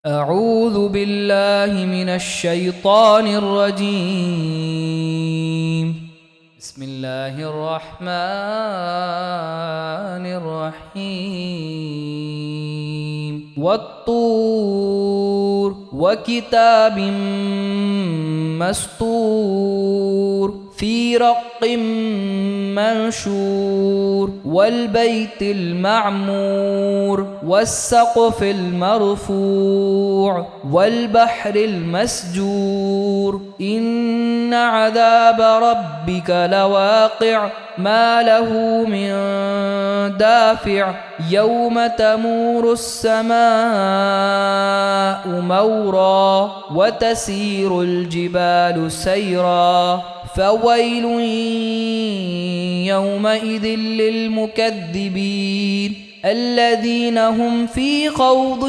أعوذ بالله من الشيطان الرجيم. بسم الله الرحمن الرحيم. والطور وكتاب مسطور في رق منشور والبيت المعمور والسقف المرفوع والبحر المسجور إن عذاب ربك لواقع ما له من دافع يوم تمور السماء مورا وتسير الجبال سيرا فويل يومئذ للمكذبين الذين هم في خوض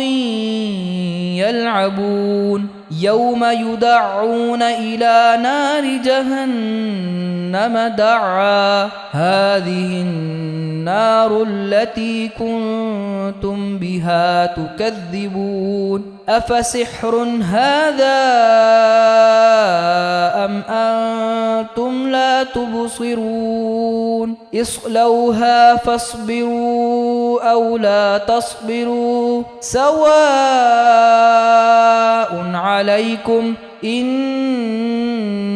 يلعبون يوم يدعون إلى نار جهنم دعا هذه النار التي كنتم بها تكذبون أفسحر هذا أم أنتم لا تبصرون اصلوها فاصبروا أو لا تصبروا سواء عليكم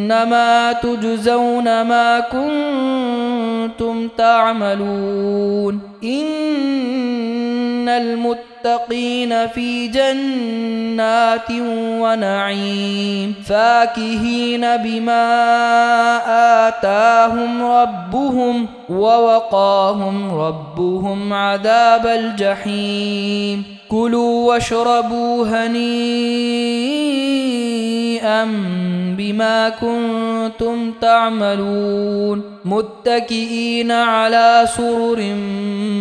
إنما تجزون ما كنتم تعملون إن المتقين في جنات ونعيم فاكهين بما آتاهم ربهم ووقاهم ربهم عذاب الجحيم كلوا واشربوا هنيئا بما كنتم تعملون متكئين على سرر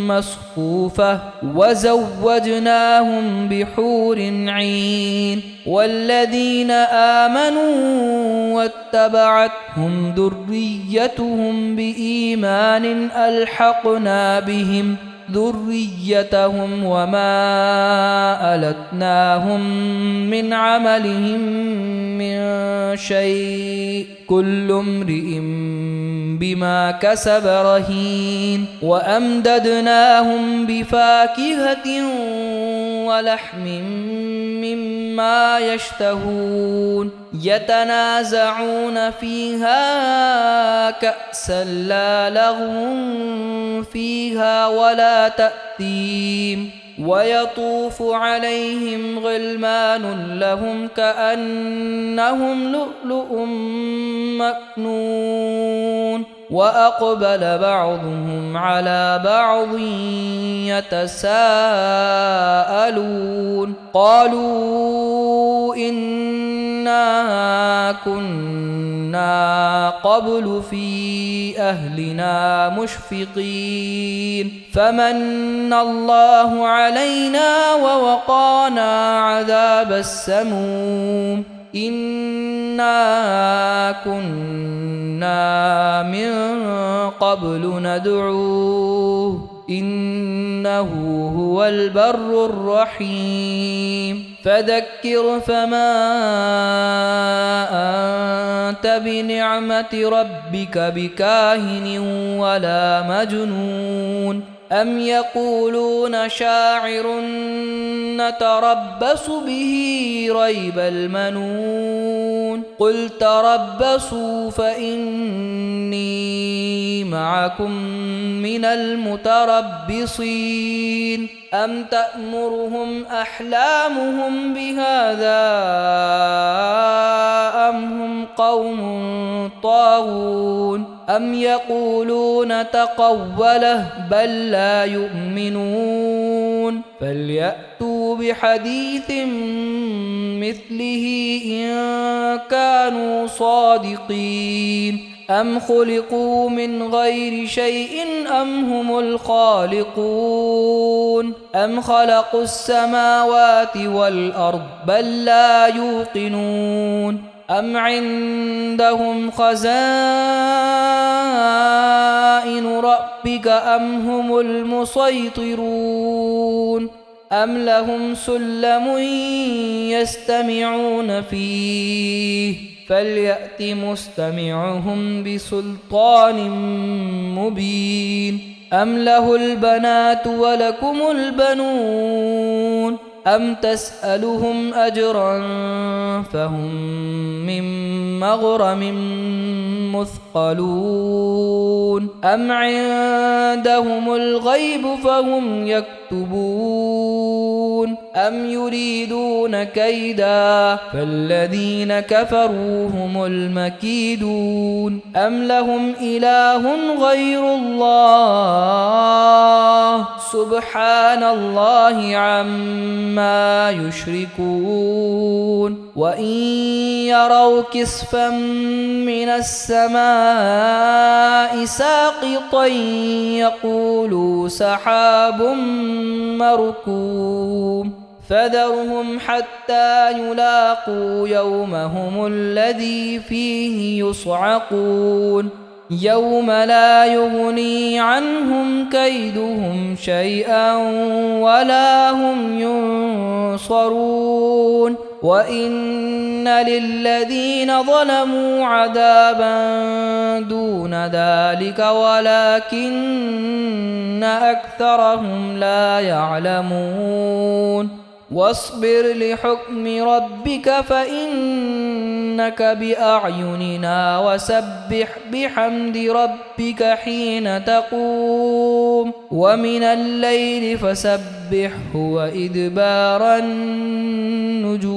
مصفوفة وزوجناهم بحور عين والذين آمنوا واتبعتهم ذريتهم بإيمان ألحقنا بهم ذريتهم وما ألتناهم من عملهم من شيء كل امرئ بما كسب رهين وأمددناهم بفاكهة ولحم مما يشتهون يتنازعون فيها كأسا لا لغو فيها ولا تأثيم ويطوف عليهم غلمان لهم كأنهم لؤلؤ مكنون وأقبل بعضهم على بعض يتساءلون قالوا إنا كنا قبل في أهلنا مشفقين فمن الله علينا ووقانا عذاب السموم إنا كنا من قبل ندعوه إنه هو البر الرحيم فذكر فما أنت بنعمة ربك بكاهن ولا مجنون أم يقولون شاعر نتربص به ريب المنون قل تربصوا فإني معكم من المتربصين أم تأمرهم أحلامهم بهذا أم هم قوم طاغون أم يقولون تقوله بل لا يؤمنون فليأتوا بحديث مثله إن كانوا صادقين أم خلقوا من غير شيء أم هم الخالقون أم خلقوا السماوات والأرض بل لا يوقنون أم عندهم خزائن ربك أم هم المسيطرون أم لهم سلم يستمعون فيه فليأت مستمعهم بسلطان مبين أم له البنات ولكم البنون أم تسألهم أجرا فهم من مغرم مثقلون أم عندهم الغيب فهم يكتبون أم يريدون كيدا فالذين كفروا هم المكيدون أم لهم إله غير الله سبحان الله عما يشركون وإن يروا كسفا من السماء ساقطا يقولوا سحاب مركوم فذرهم حتى يلاقوا يومهم الذي فيه يصعقون يوم لا يغني عنهم كيدهم شيئا ولا هم ينصرون وإن للذين ظلموا عذابا دون ذلك ولكن أكثرهم لا يعلمون واصبر لحكم ربك فإنك بأعيننا وسبح بحمد ربك حين تقوم ومن الليل فسبحه وإدبار النجوم